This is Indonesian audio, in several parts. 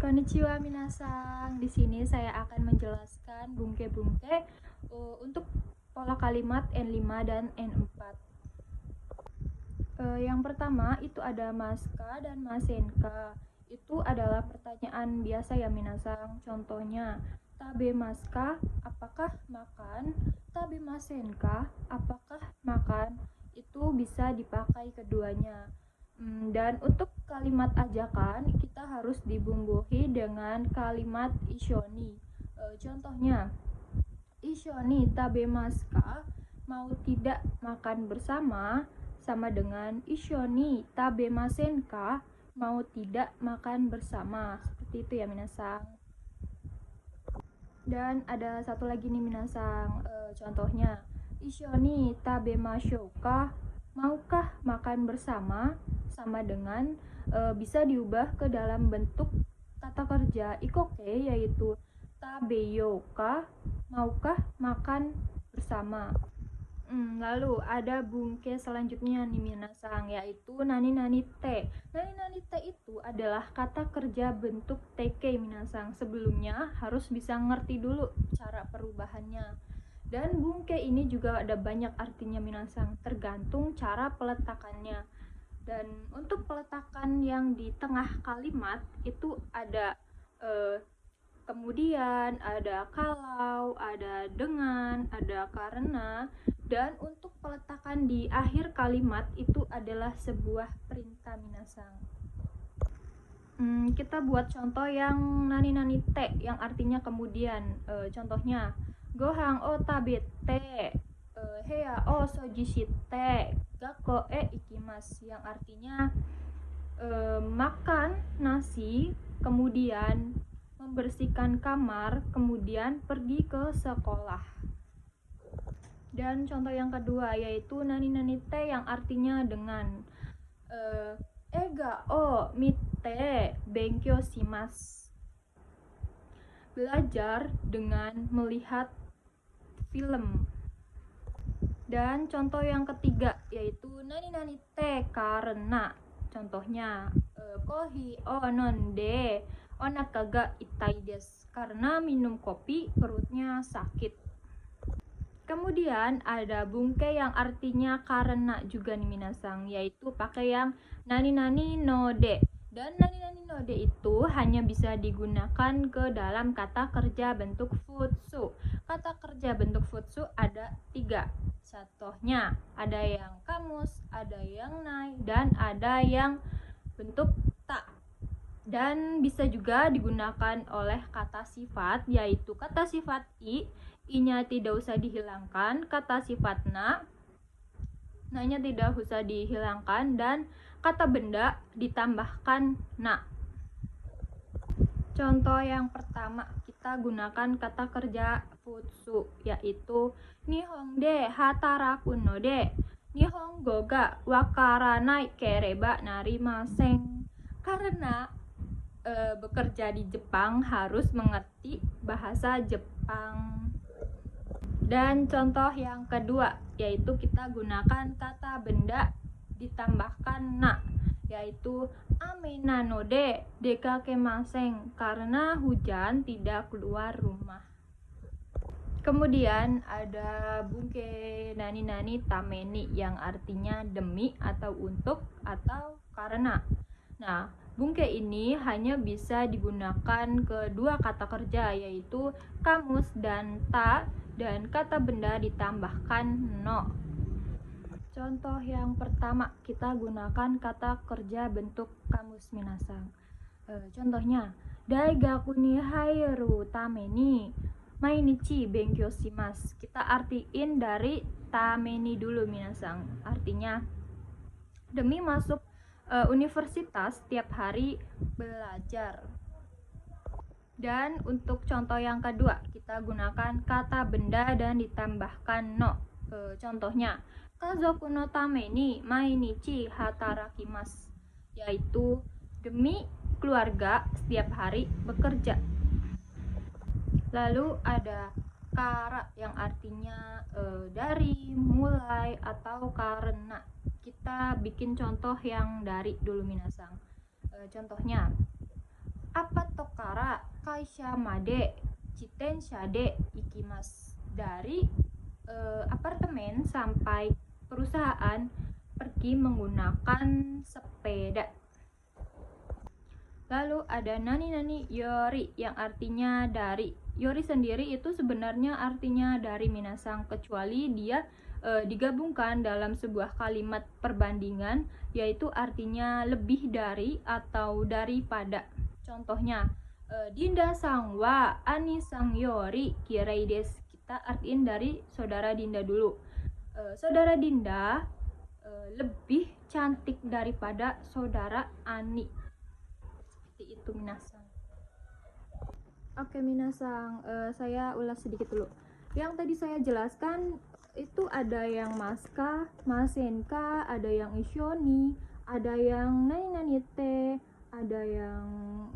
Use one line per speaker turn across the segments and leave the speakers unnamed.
Konnichiwa minasang. Di sini saya akan menjelaskan bungke-bungke untuk pola kalimat N5 dan N4. Yang pertama itu ada maska dan masenka. Itu adalah pertanyaan biasa ya minasang. Contohnya, tabe maska, apakah makan? Tabe masenka, apakah makan? Itu bisa dipakai keduanya. Dan untuk kalimat ajakan kita harus dibumbuhi dengan kalimat ishoni. Contohnya, ishoni tabemasu, mau tidak makan bersama, sama dengan ishoni tabemasen, mau tidak makan bersama. Seperti itu ya minasang. Dan ada satu lagi nih minasang, contohnya, ishoni tabemashou ka, maukah makan bersama, sama dengan bisa diubah ke dalam bentuk kata kerja ikoke, yaitu tabeyo ka, maukah makan bersama. Lalu ada bungke selanjutnya nih minasang, yaitu nani nani te. Nani nani te itu adalah kata kerja bentuk tk minasang. Sebelumnya harus bisa ngerti dulu cara perubahannya. Dan bungke ini juga ada banyak artinya minasang, tergantung cara peletakannya. Dan untuk peletakan yang di tengah kalimat itu ada kemudian, ada kalau, ada dengan, ada karena. Dan untuk peletakan di akhir kalimat itu adalah sebuah perintah minasang. Kita buat contoh yang nani nani te, yang artinya kemudian. Contohnya, gohang o tabete, heya o sojishite, gakko e ikimasu, yang artinya makan nasi, kemudian membersihkan kamar, kemudian pergi ke sekolah. Dan contoh yang kedua yaitu nani nani te, yang artinya dengan. Ega o mite benkyou shimasu, belajar dengan melihat film. Dan contoh yang ketiga yaitu nani nani te karena. Contohnya, kohi o nonde onaka ga itai desu, karena minum kopi perutnya sakit. Kemudian ada bungke yang artinya karena juga nih minasang, yaitu pakai yang nani nani no de. Dan nani nani no de itu hanya bisa digunakan ke dalam kata kerja bentuk futsu. Kata kerja bentuk futsu ada 3. Contohnya, ada yang kamus, ada yang nai, dan ada yang bentuk ta. Dan bisa juga digunakan oleh kata sifat, yaitu kata sifat i-nya tidak usah dihilangkan, kata sifat na-nya tidak usah dihilangkan, dan kata benda ditambahkan na. Contoh yang pertama, kita gunakan kata kerja futsu, yaitu nihonde hataraku no de nihongo ga wakaranai kereba narimasen. Karena bekerja di Jepang harus mengerti bahasa Jepang. Dan contoh yang kedua yaitu kita gunakan kata benda ditambahkan na, yaitu ame nanode dekakemasen, karena hujan tidak keluar rumah. Kemudian ada bungke nani nani tameni, yang artinya demi atau untuk atau karena. Nah, bungke ini hanya bisa digunakan kedua kata kerja, yaitu kamus dan ta, dan kata benda ditambahkan no. Contoh yang pertama, kita gunakan kata kerja bentuk kamus minasang. Contohnya, daigaku ni hairu tameni mainichi benkyou shimasu. Kita artiin dari tameni dulu minasang. Artinya, demi masuk universitas setiap hari belajar. Dan untuk contoh yang kedua, kita gunakan kata benda dan ditambahkan no. Contohnya, kazoku no tameni mainichi hatarakimasu, yaitu demi keluarga setiap hari bekerja. Lalu ada kara, yang artinya dari, mulai, atau karena. Kita bikin contoh yang dari dulu minasang. Contohnya, apa toka Kaisha made jitensha de ikimasu. Dari apartemen sampai perusahaan pergi menggunakan sepeda. Lalu ada nani yori yang artinya dari. Yori sendiri itu sebenarnya artinya dari minasang, kecuali dia digabungkan dalam sebuah kalimat perbandingan, yaitu artinya lebih dari atau daripada. Contohnya, Dinda sang wa ani sang yori kirai desu. Kita artiin dari saudara Dinda dulu. Saudara Dinda lebih cantik daripada saudara Ani. Seperti itu minasang. Oke minasang, saya ulas sedikit dulu. Yang tadi saya jelaskan itu ada yang maska, masenka, ada yang ishoni, ada yang nani-nani-te, ada yang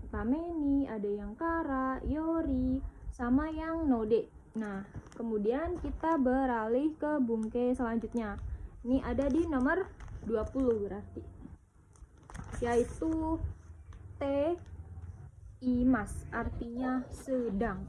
tameni, ada yang kara, yori, sama yang node. Nah, kemudian kita beralih ke bungke selanjutnya. Ini ada di nomor 20 berarti, yaitu te imas, artinya sedang.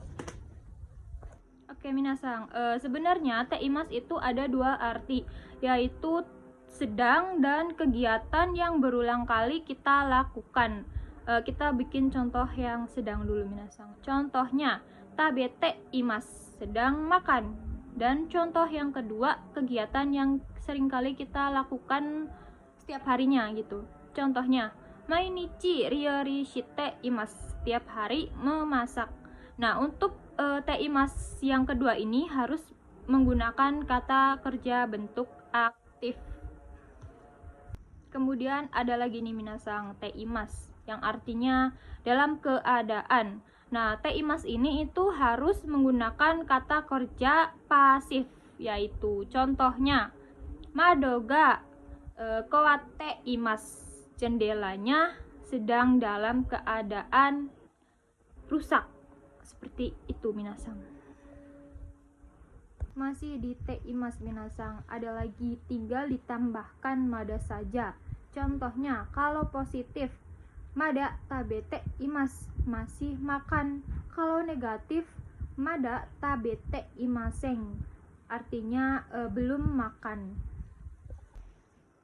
Oke minasang, sebenarnya te imas itu ada dua arti, yaitu sedang dan kegiatan yang berulang kali kita lakukan. Kita bikin contoh yang sedang dulu minasang. Contohnya, tabete imas, sedang makan. Dan contoh yang kedua, kegiatan yang seringkali kita lakukan setiap harinya gitu. Contohnya, mainichi ryori shite imas, setiap hari memasak. Nah, untuk te imas yang kedua ini harus menggunakan kata kerja bentuk aktif. Kemudian ada lagi nih minasang, te imas yang artinya dalam keadaan. Nah, te imas ini itu harus menggunakan kata kerja pasif, yaitu contohnya madoga kawate imas, jendelanya sedang dalam keadaan rusak. Seperti itu minasang. Masih di te imas minasang, ada lagi tinggal ditambahkan mada saja. Contohnya, kalau positif, mada tabete imas, masih makan. Kalau negatif, mada tabete imaseng, artinya belum makan.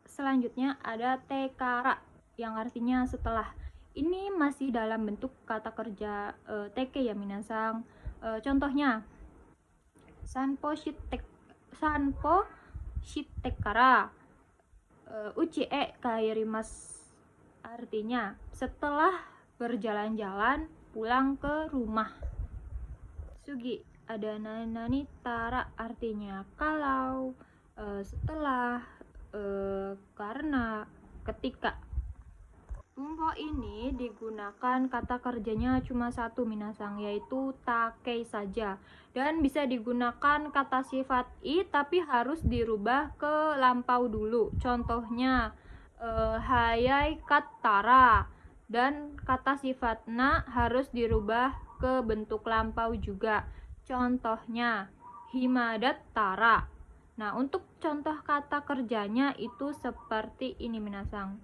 Selanjutnya ada te kara yang artinya setelah. Ini masih dalam bentuk kata kerja teke ya minasang. Contohnya, sanpo shite kara uchi e kairimasu, artinya setelah berjalan-jalan pulang ke rumah. Sugi ada nani tara, artinya kalau, setelah, karena, ketika. Bumpo ini digunakan kata kerjanya cuma satu minasang, yaitu take saja, dan bisa digunakan kata sifat i tapi harus dirubah ke lampau dulu. Contohnya hayai kattara, dan kata sifat na harus dirubah ke bentuk lampau juga. Contohnya himadattara. Nah, untuk contoh kata kerjanya itu seperti ini minasang.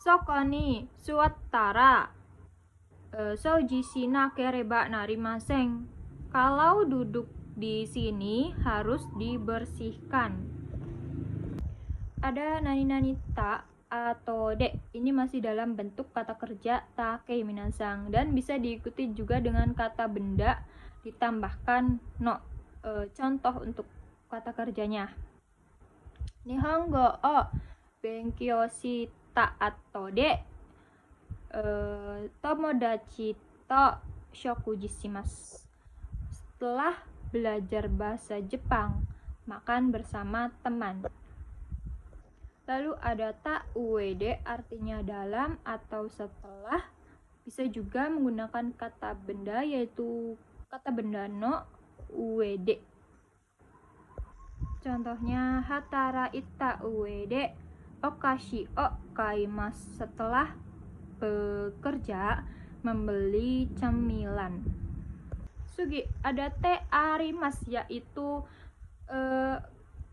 Soko ni suwattara souji shinakereba narimaseng. Kalau duduk di sini harus dibersihkan. Ada nani ta atau de. Ini masih dalam bentuk kata kerja take minasang, dan bisa diikuti juga dengan kata benda ditambahkan no. Contoh untuk kata kerjanya, Nihongo o benkyou shita atto de tomodachi to shokuji shimasu. Setelah belajar bahasa Jepang, makan bersama teman. Lalu ada ta ued, artinya dalam atau setelah. Bisa juga menggunakan kata benda, yaitu kata benda no ued. Contohnya hatara ita ued okashi o kaimasu, setelah bekerja membeli cemilan. Sugi ada te arimas, yaitu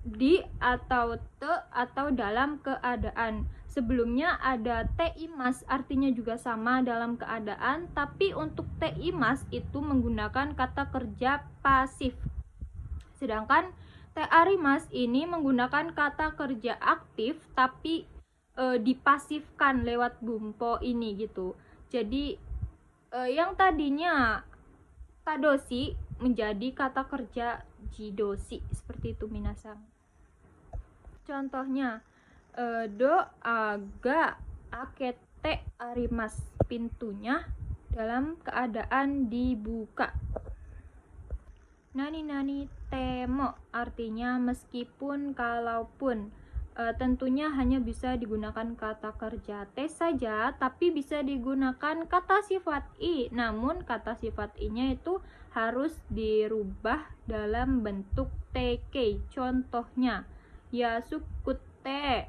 di atau te atau dalam keadaan. Sebelumnya ada te imas, artinya juga sama dalam keadaan, tapi untuk te imas itu menggunakan kata kerja pasif. Sedangkan te arimas ini menggunakan kata kerja aktif tapi dipasifkan lewat bumpo ini gitu. Jadi yang tadinya tadoshi menjadi kata kerja jidoshi, seperti itu minasang. Contohnya do aga akete arimas, pintunya dalam keadaan dibuka. Nani temo, artinya meskipun, kalaupun. Tentunya hanya bisa digunakan kata kerja te saja, tapi bisa digunakan kata sifat i. Namun kata sifat i-nya itu harus dirubah dalam bentuk tk. Contohnya yasukute,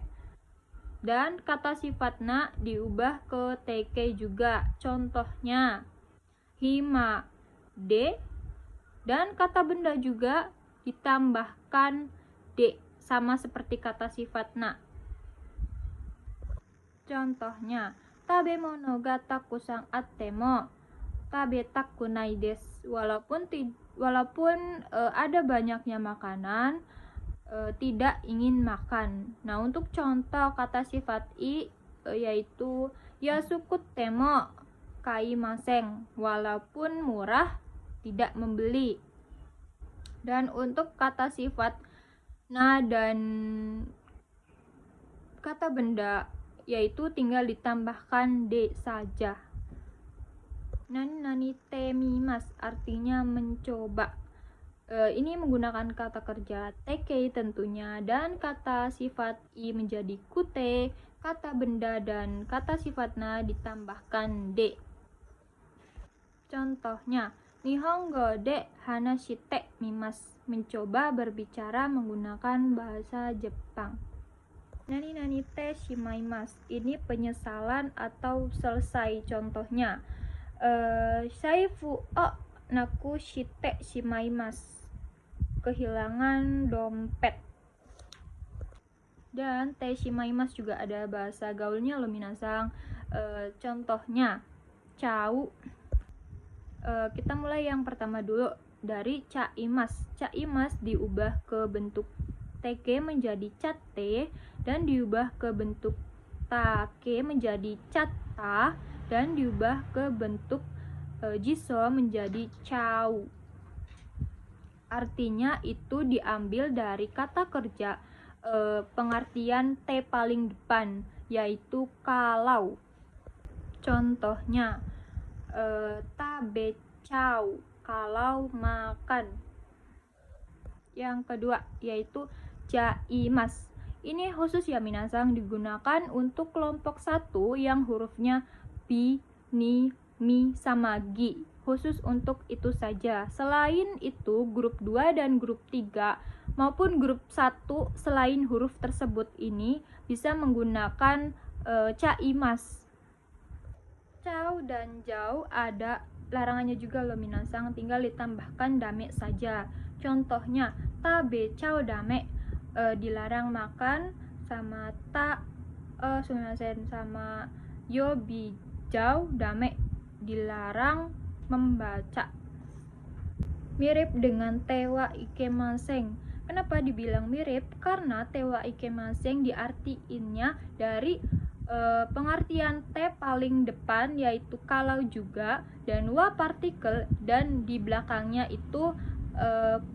dan kata sifat na diubah ke tk juga. Contohnya hima de, dan kata benda juga ditambahkan de, sama seperti kata sifat na. Contohnya tabemono ga takusan atte mo tabetaku nai desu. Walaupun ada banyaknya makanan, tidak ingin makan. Nah, untuk contoh kata sifat i yaitu yasukute mo kaimaseng, walaupun murah tidak membeli. Dan untuk kata sifat na dan kata benda yaitu tinggal ditambahkan de saja. Nani temimas, artinya mencoba. Ini menggunakan kata kerja tk tentunya, dan kata sifat i menjadi kute, kata benda dan kata sifat na ditambahkan de. Contohnya Nihongo de hanashite mimas, mencoba berbicara menggunakan bahasa Jepang. Nani te shimaimas, ini penyesalan atau selesai. Contohnya saifu o naku shite shimaimas, kehilangan dompet. Dan te shimaimas juga ada bahasa gaulnya loh minasang. Contohnya cau. Kita mulai yang pertama dulu dari caimas. Caimas diubah ke bentuk tk menjadi catte, dan diubah ke bentuk take menjadi catta, dan diubah ke bentuk jiso menjadi cau. Artinya itu diambil dari kata kerja pengertian te paling depan, yaitu kalau. Contohnya tabecau, kalau makan. Yang kedua yaitu jaimas. Ini khusus ya minasang, digunakan untuk kelompok 1 yang hurufnya pi, ni, mi, sama gi. Khusus untuk itu saja. Selain itu, grup 2 dan grup 3 maupun grup 1 selain huruf tersebut ini bisa menggunakan caimas. Cau dan jau ada larangannya juga loh minasang, tinggal ditambahkan dame saja. Contohnya tabe cau dame, dilarang makan, sama sama yobi jau dame, dilarang membaca. Mirip dengan tewa ikemaseng. Kenapa dibilang mirip? Karena tewa ikemaseng diartiinnya dari pengertian te paling depan yaitu kalau juga, dan wa partikel, dan di belakangnya itu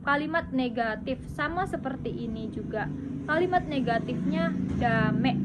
kalimat negatif, sama seperti ini juga. Kalimat negatifnya dame.